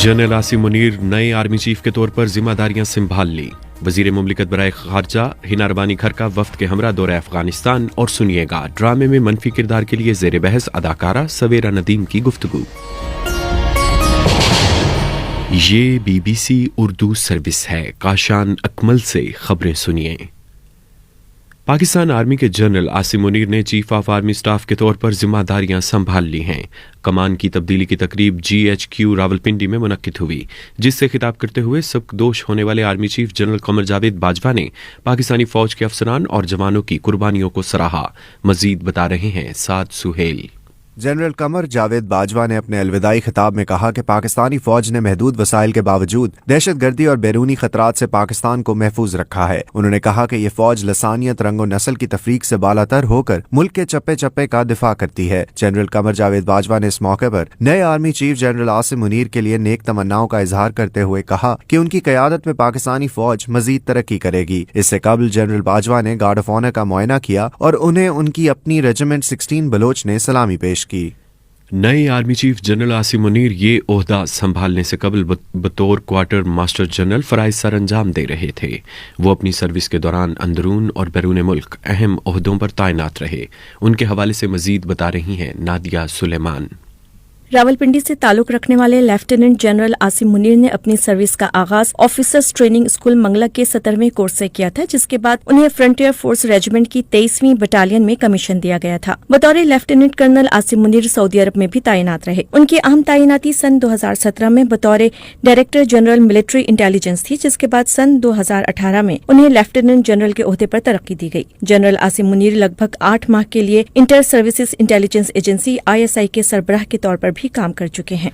General Asim Munir नए army chief के तौर पर जिम्मेदारियां संभाल ली। वजीर मुमलिकत बराए खारजा हिना रब्बानी घर का वफ्द के हमरा दौरा अफगानिस्तान। और सुनिएगा, ड्रामे में मनफी किरदार के लिए जेर बहस अदाकारा सवेरा नदीम की गुफ्तगू। ये BBC उर्दू सर्विस है। काशान अकमल से खबरें सुनिए। पाकिस्तान आर्मी के जनरल आसिम मुनीर ने चीफ ऑफ आर्मी स्टाफ के तौर पर जिम्मेदारियां संभाल ली हैं। कमान की तब्दीली की तकरीब GHQ रावलपिंडी में मुनक्किद हुई, जिससे खिताब करते हुए सबकदोश होने वाले army chief general Qamar Javed Bajwa ने पाकिस्तानी फौज के अफसरान और जवानों की कुर्बानियों को सराहा। मजीद बता रहे हैं साद सुहेल। जनरल कमर जावेद बाजवा ने अपने अलविदाई खिताब में कहा कि पाकिस्तानी फौज ने महदूद वसाइल के बावजूद दहशतगर्दी और बैरूनी खतरात से पाकिस्तान को महफूज रखा है। उन्होंने कहा कि ये फौज लसानियत, रंग और नस्ल की तफरीक से बालातर होकर मुल्क के चप्पे चप्पे का दिफा करती है। जनरल कमर जावेद बाजवा ने इस मौके पर नए army chief general Asim Munir के लिए नेक तमन्नाओं का इजहार करते हुए कहा कि उनकी क़यादत में पाकिस्तानी फौज मजीद तरक्की करेगी। इससे कबल जनरल बाजवा ने गार्ड ऑफ ऑनर का मुआयना किया और उन्हें उनकी अपनी रेजिमेंट 16 बलोच ने सलामी पेश की। नए army chief general Asim Munir ये ओहदा संभालने से कबल बतौर क्वार्टर मास्टर जनरल फराइज सर अंजाम दे रहे थे। वो अपनी सर्विस के दौरान अंदरून और बैरून मुल्क अहम ओहदों पर तैनात रहे। उनके हवाले से मजीद बता रही हैं नादिया सुलेमान। रावलपिंडी से ताल्लुक रखने वाले लेफ्टिनेंट जनरल आसिम मुनीर ने अपनी सर्विस का आगाज ऑफिसर्स ट्रेनिंग स्कूल मंगला के 17वें कोर्स से किया था, जिसके बाद उन्हें फ्रंटियर फोर्स रेजिमेंट की 23वीं बटालियन में कमीशन दिया गया था। बतौर लेफ्टिनेंट कर्नल आसिम मुनीर सऊदी अरब में भी तैनात रहे। उनकी अहम तैनाती सन 2017 में बतौर डायरेक्टर जनरल मिलिट्री इंटेलिजेंस थी, जिसके बाद सन 2018 में उन्हें लेफ्टिनेंट जनरल के ओहदे पर तरक्की दी गई। जनरल आसिम मुनीर लगभग 8 माह के लिए inter services intelligence agency ISI के सरबराह के तौर पर भी काम कर चुके हैं।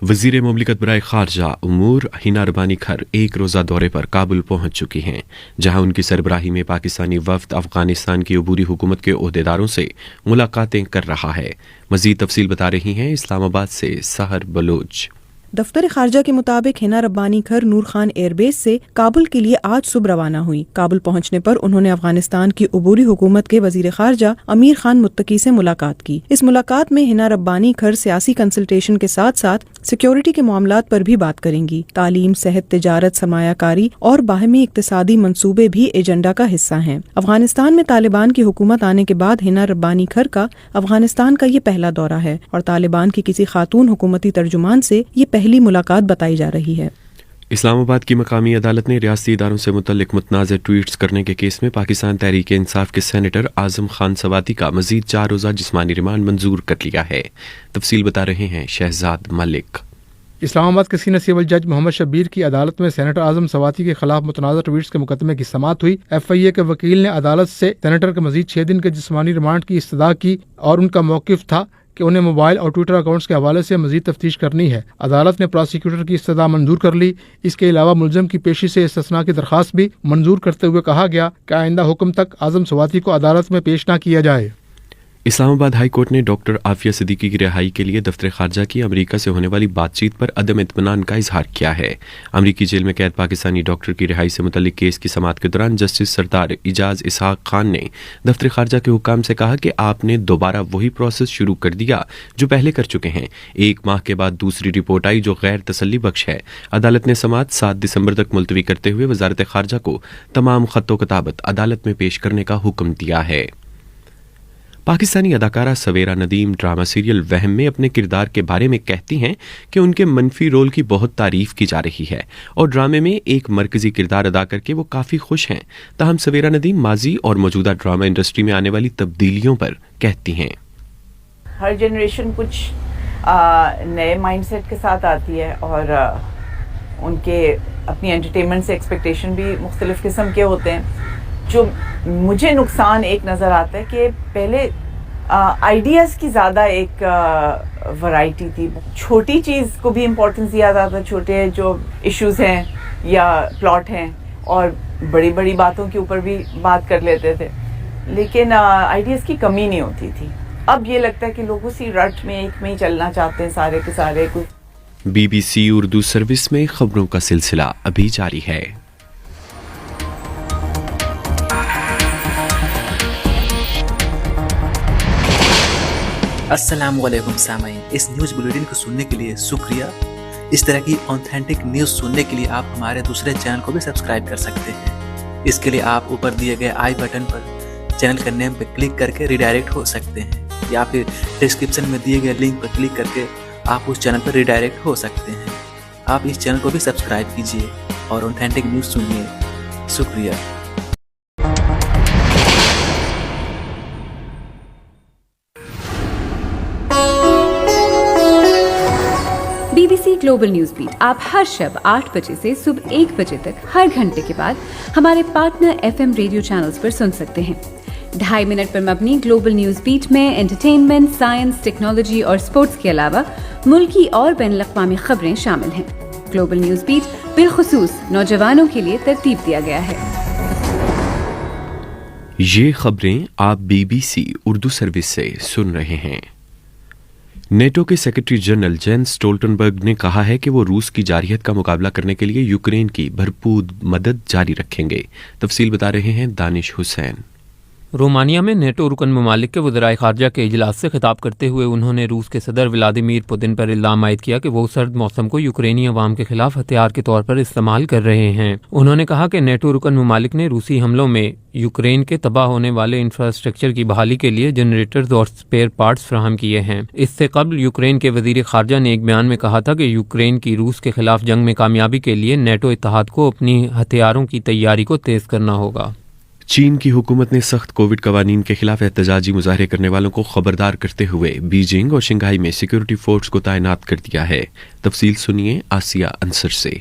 वजीर मुमलिकत बराए खारजा उमूर हिना रब्बानी घर एक रोज़ा दौरे पर काबुल पहुंच चुकी हैं, जहां उनकी सरबराही में पाकिस्तानी वफ्द अफगानिस्तान की अबूरी हुकूमत के ओहदेदारों से मुलाकातें कर रहा है। मजीद तफसील बता रही हैं इस्लामाबाद से सहर बलोच। दफ्तर खारजा के मुताबिक हिना रब्बानी घर नूर खान एयरबेस से काबुल के लिए आज सुबह रवाना हुई। काबुल पहुंचने पर उन्होंने अफगानिस्तान की अबूरी हुकूमत के वजीर खारजा अमीर खान मुत्तकी से मुलाकात की। इस मुलाकात में हिना रब्बानी घर सियासी कंसल्टेशन के साथ साथ सिक्योरिटी के मामलात पर भी बात करेंगी। तालीम, सेहत, तिजारत, सरमायाकारी और बाहमी इक्तिसादी मंसूबे भी एजेंडा का हिस्सा हैं। अफगानिस्तान में तालिबान की हुकूमत आने के बाद हिना रब्बानी घर का अफगानिस्तान का ये पहला दौरा है और तालिबान की किसी खातून हुकूमती तर्जुमान से ये पहली मुलाकात बताई जा रही है। इस्लामाबाद की मकामी अदालत ने रियासती इदारों से मुतल्लिक मुतनाज़ ट्वीट्स करने के केस में पाकिस्तान तहरीक इंसाफ के सेनेटर आजम खान सवाती का मजीद 4 रोज़ा जिस्मानी रिमांड मंजूर कर लिया है। तफसील बता रहे हैं शहजाद मलिक। इस्लामाबाद के सीनियर सिविल जज मोहम्मद शब्बीर की अदालत में सेनेटर आजम सवाती के खिलाफ मुतनाज़ा ट्वीट्स के मुकदमे की समाअत हुई। FIA के वकील ने अदालत से सेनेटर के मजीद 6 दिन के जिस्मानी रिमांड की इस्तदा की और उनका मौक़िफ़ था कि उन्हें मोबाइल और ट्विटर अकाउंट्स के हवाले से मजीद तफ्तीश करनी है। अदालत ने प्रोसिक्यूटर की इस्तदा मंजूर कर ली। इसके अलावा मुलजम की पेशी से इस्तिस्ना की दरख्वास्त भी मंजूर करते हुए कहा गया कि आइंदा हुक्म तक आजम सवाती को अदालत में पेश न किया जाए। इस्लामाबाद हाई कोर्ट ने डॉक्टर आफिया सिद्दीकी की रिहाई के लिए दफ्तर खारजा की अमेरिका से होने वाली बातचीत पर अदम इत्मीनान का इजहार किया है। अमेरिकी जेल में कैद पाकिस्तानी डॉक्टर की रिहाई से मुतल्लिक केस की समाअत के दौरान जस्टिस सरदार इजाज इसहाक खान ने दफ्तर खारजा के हुक्काम से कहा कि आपने दोबारा वही प्रोसेस शुरू कर दिया जो पहले कर चुके हैं। 1 माह के बाद दूसरी रिपोर्ट आई जो गैर तसल्ली बख्श है। अदालत ने समाअत 7 दिसंबर तक मुलतवी करते हुए वजारत खारजा को तमाम खत्तो किताबत अदालत में पेश करने का हुक्म दिया है। पाकिस्तानी अदाकारा सवेरा नदीम ड्रामा सीरियल वहम में अपने किरदार के बारे में कहती हैं कि उनके मनफी रोल की बहुत तारीफ की जा रही है और ड्रामे में एक मरकजी किरदार अदा करके वो काफ़ी खुश हैं। ताहम सवेरा नदीम माजी और मौजूदा ड्रामा इंडस्ट्री में आने वाली तब्दीलियों पर कहती हैं। हर जनरेशन कुछ नए माइंडसेट के साथ आती है और उनके अपनी एंटरटेनमेंट से एक्सपेक्टेशन भी मुख्तलिफ किस्म के होते हैं। जो मुझे नुकसान एक नज़र आता है कि पहले आइडियाज़ की ज़्यादा एक वैरायटी थी। छोटी चीज़ को भी इम्पोर्टेंस दिया जाता था, छोटे जो इश्यूज़ हैं या प्लॉट हैं, और बड़ी बड़ी बातों के ऊपर भी बात कर लेते थे, लेकिन आइडियाज़ की कमी नहीं होती थी। अब ये लगता है कि लोग उसी रट में एक में ही चलना चाहते हैं सारे के सारे। BBC उर्दू सर्विस में खबरों का सिलसिला अभी जारी है। अस्सलामुअलैकुम सामाईन, इस न्यूज़ बुलेटिन को सुनने के लिए शुक्रिया। اس طرح کی ऑथेंटिक نیوز سننے کے لیے آپ ہمارے دوسرے چینل کو بھی سبسکرائب کر سکتے ہیں۔ اس کے لیے آپ اوپر دیے گئے آئی بٹن پر چینل کا نیم پہ کلک کر کے ریڈائریکٹ ہو سکتے ہیں، یا پھر ڈسکرپشن میں دیے گئے لنک پر کلک کر کے آپ اس چینل پر ریڈائریکٹ ہو سکتے ہیں۔ آپ اس چینل کو بھی سبسکرائب کیجیے اور ऑथेंटिक نیوز سنیے۔ شکریہ۔ BBC گلوبل نیوز بیٹ آپ ہر شب 8 بجے سے صبح 1 بجے تک ہر گھنٹے کے بعد ہمارے پارٹنر FM ریڈیو چینلز پر سن سکتے ہیں۔ 2.5 منٹ پر مبنی گلوبل نیوز بیٹ میں انٹرٹینمنٹ، سائنس، ٹیکنالوجی اور سپورٹس کے علاوہ ملکی اور بین الاقوامی خبریں شامل ہیں۔ گلوبل نیوز بیٹ بالخصوص نوجوانوں کے لیے ترتیب دیا گیا ہے۔ یہ خبریں آپ BBC اردو سروس سے سن رہے ہیں۔ نیٹو کے سیکرٹری جنرل جینس اسٹولٹنبرگ نے کہا ہے کہ وہ روس کی جارحیت کا مقابلہ کرنے کے لیے یوکرین کی بھرپور مدد جاری رکھیں گے۔ تفصیل بتا رہے ہیں دانش حسین۔ رومانیہ میں نیٹو رکن ممالک کے وزرائے خارجہ کے اجلاس سے خطاب کرتے ہوئے انہوں نے روس کے صدر ولادیمیر پوتن پر الزام عائد کیا کہ وہ سرد موسم کو یوکرینی عوام کے خلاف ہتھیار کے طور پر استعمال کر رہے ہیں۔ انہوں نے کہا کہ نیٹو رکن ممالک نے روسی حملوں میں یوکرین کے تباہ ہونے والے انفراسٹرکچر کی بحالی کے لیے جنریٹرز اور اسپیئر پارٹس فراہم کیے ہیں۔ اس سے قبل یوکرین کے وزیر خارجہ نے ایک بیان میں کہا تھا کہ یوکرین کی روس کے خلاف جنگ میں کامیابی کے لیے نیٹو اتحاد کو اپنی ہتھیاروں کی تیاری کو تیز کرنا ہوگا۔ چین کی حکومت نے سخت کووڈ قوانین کے خلاف احتجاجی مظاہرے کرنے والوں کو خبردار کرتے ہوئے بیجنگ اور شنگھائی میں سیکورٹی فورس کو تعینات کر دیا ہے۔ تفصیل سنیے آسیہ انصر سے۔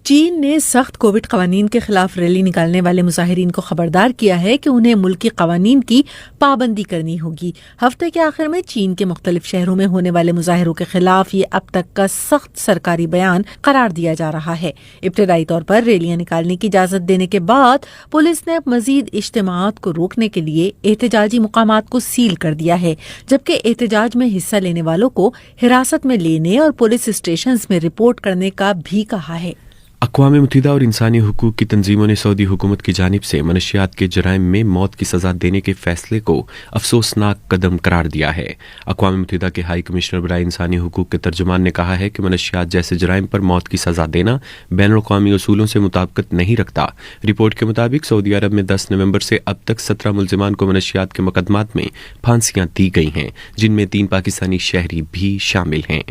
چین نے سخت کووڈ قوانین کے خلاف ریلی نکالنے والے مظاہرین کو خبردار کیا ہے کہ انہیں ملکی قوانین کی پابندی کرنی ہوگی۔ ہفتے کے آخر میں چین کے مختلف شہروں میں ہونے والے مظاہروں کے خلاف یہ اب تک کا سخت سرکاری بیان قرار دیا جا رہا ہے۔ ابتدائی طور پر ریلیاں نکالنے کی اجازت دینے کے بعد پولیس نے اب مزید اجتماعات کو روکنے کے لیے احتجاجی مقامات کو سیل کر دیا ہے، جبکہ احتجاج میں حصہ لینے والوں کو حراست میں لینے اور پولیس اسٹیشنز میں رپورٹ کرنے کا بھی کہا ہے۔ اقوام متحدہ اور انسانی حقوق کی تنظیموں نے سعودی حکومت کی جانب سے منشیات کے جرائم میں موت کی سزا دینے کے فیصلے کو افسوسناک قدم قرار دیا ہے۔ اقوام متحدہ کے ہائی کمشنر برائے انسانی حقوق کے ترجمان نے کہا ہے کہ منشیات جیسے جرائم پر موت کی سزا دینا بین الاقوامی اصولوں سے مطابقت نہیں رکھتا۔ رپورٹ کے مطابق سعودی عرب میں 10 نومبر سے اب تک 17 ملزمان کو منشیات کے مقدمات میں پھانسیاں دی گئی ہیں، جن میں 3 پاکستانی شہری بھی شامل ہیں۔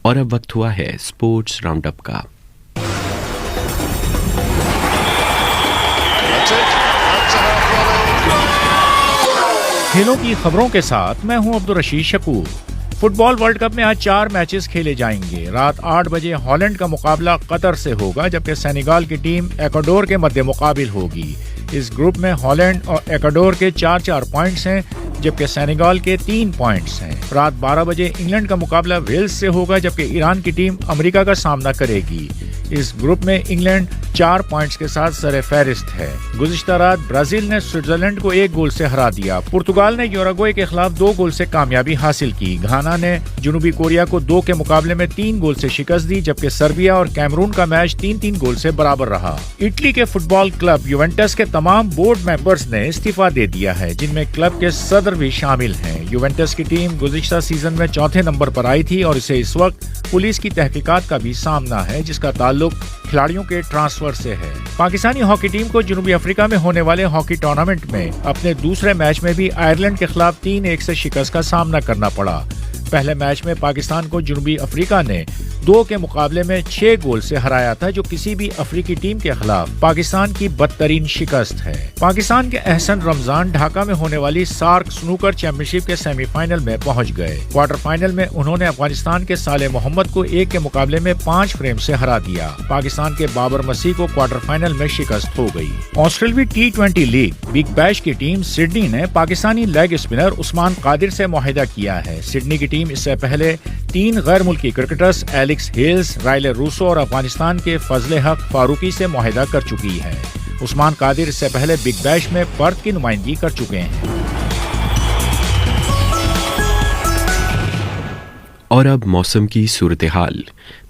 اور اب وقت ہوا ہے اسپورٹس راؤنڈ اپ کا۔ کھیلوں کی خبروں کے ساتھ میں ہوں عبدالرشید شکور۔ فٹ بال ورلڈ کپ میں آج 4 میچز کھیلے جائیں گے۔ رات 8 بجے ہالینڈ کا مقابلہ قطر سے ہوگا، جبکہ سینیگال کی ٹیم ایکواڈور کے مد مقابل ہوگی۔ اس گروپ میں ہالینڈ اور ایکواڈور کے 4 پوائنٹس ہیں، جبکہ سینیگال کے 3 پوائنٹس ہیں۔ رات 12 بجے انگلینڈ کا مقابلہ ویلز سے ہوگا، جبکہ ایران کی ٹیم امریکہ کا سامنا کرے گی۔ اس گروپ میں انگلینڈ 4 پوائنٹس کے ساتھ سر فہرست ہے۔ گزشتہ رات برازیل نے سوئٹزرلینڈ کو 1 گول سے ہرا دیا۔ پرتگال نے یوراگوئے کے خلاف 2 گول سے کامیابی حاصل کی۔ گھانا نے جنوبی کوریا کو 2 کے مقابلے میں 3 گول سے شکست دی، جبکہ سربیا اور کیمرون کا میچ 3 گول سے برابر رہا۔ اٹلی کے فٹ بال کلب یوونٹس کے تمام بورڈ ممبرز نے استعفیٰ دے دیا ہے، جن میں کلب کے صدر بھی شامل ہیں۔ یوونٹس کی ٹیم گزشتہ سیزن میں 4تھے نمبر پر آئی تھی اور اسے اس وقت پولیس کی تحقیقات کا بھی سامنا ہے، جس کا تعلق کھلاڑیوں کے ٹرانسفر سے ہے۔ پاکستانی ہاکی ٹیم کو جنوبی افریقہ میں ہونے والے ہاکی ٹورنامنٹ میں اپنے دوسرے میچ میں بھی آئرلینڈ کے خلاف 3-1 سے شکست کا سامنا کرنا پڑا۔ پہلے میچ میں پاکستان کو جنوبی افریقہ نے 2 کے مقابلے میں 6 گول سے ہرایا تھا، جو کسی بھی افریقی ٹیم کے خلاف پاکستان کی بدترین شکست ہے۔ پاکستان کے احسن رمضان ڈھاکہ میں ہونے والی سارک سنوکر چیمپئن شپ کے سیمی فائنل میں پہنچ گئے۔ کوارٹر فائنل میں انہوں نے افغانستان کے صالح محمد کو 1 کے مقابلے میں 5 فریم سے ہرا دیا۔ پاکستان کے بابر مسیح کو کوارٹر فائنل میں شکست ہو گئی۔ آسٹریلوی T20 لیگ بگ بیش کی ٹیم سڈنی نے پاکستانی لیگ اسپنر عثمان قادر سے معاہدہ کیا ہے۔ سڈنی کی ٹیم اس سے پہلے 3 غیر ملکی کرکٹرز ایلکس ہیلز، رائلے روسو اور افغانستان کے فضل حق فاروقی سے معاہدہ کر چکی ہے۔ عثمان قادر اس سے پہلے بگ بیش میں پرتھ کی نمائندگی کر چکے ہیں۔ और अब मौसम की सूरत हाल।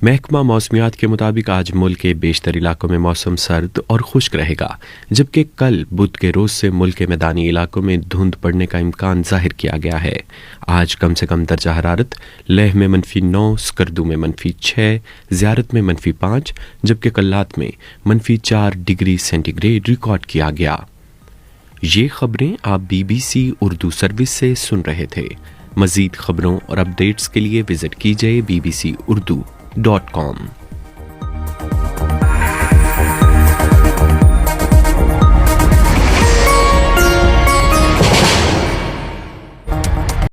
महकमा मौसमियात के मुताबिक आज मुल्क के बेशतर इलाकों में मौसम सर्द और खुश्क रहेगा, जबकि कल बुध के रोज से मुल्क के मैदानी इलाकों में धुंध पड़ने का इम्कान जाहिर किया गया है। आज कम से कम दर्जा हरारत लेह में -9, स्कर्दू में -6, ज़ियारत में -5, जबकि कल्लात में -4 डिग्री सेंटीग्रेड रिकॉर्ड किया गया। ये खबरें आप BBC उर्दू सर्विस से सुन रहे थे। मज़ीद खबरों और अपडेट्स के लिए विजिट कीजिए bbcurdu.com।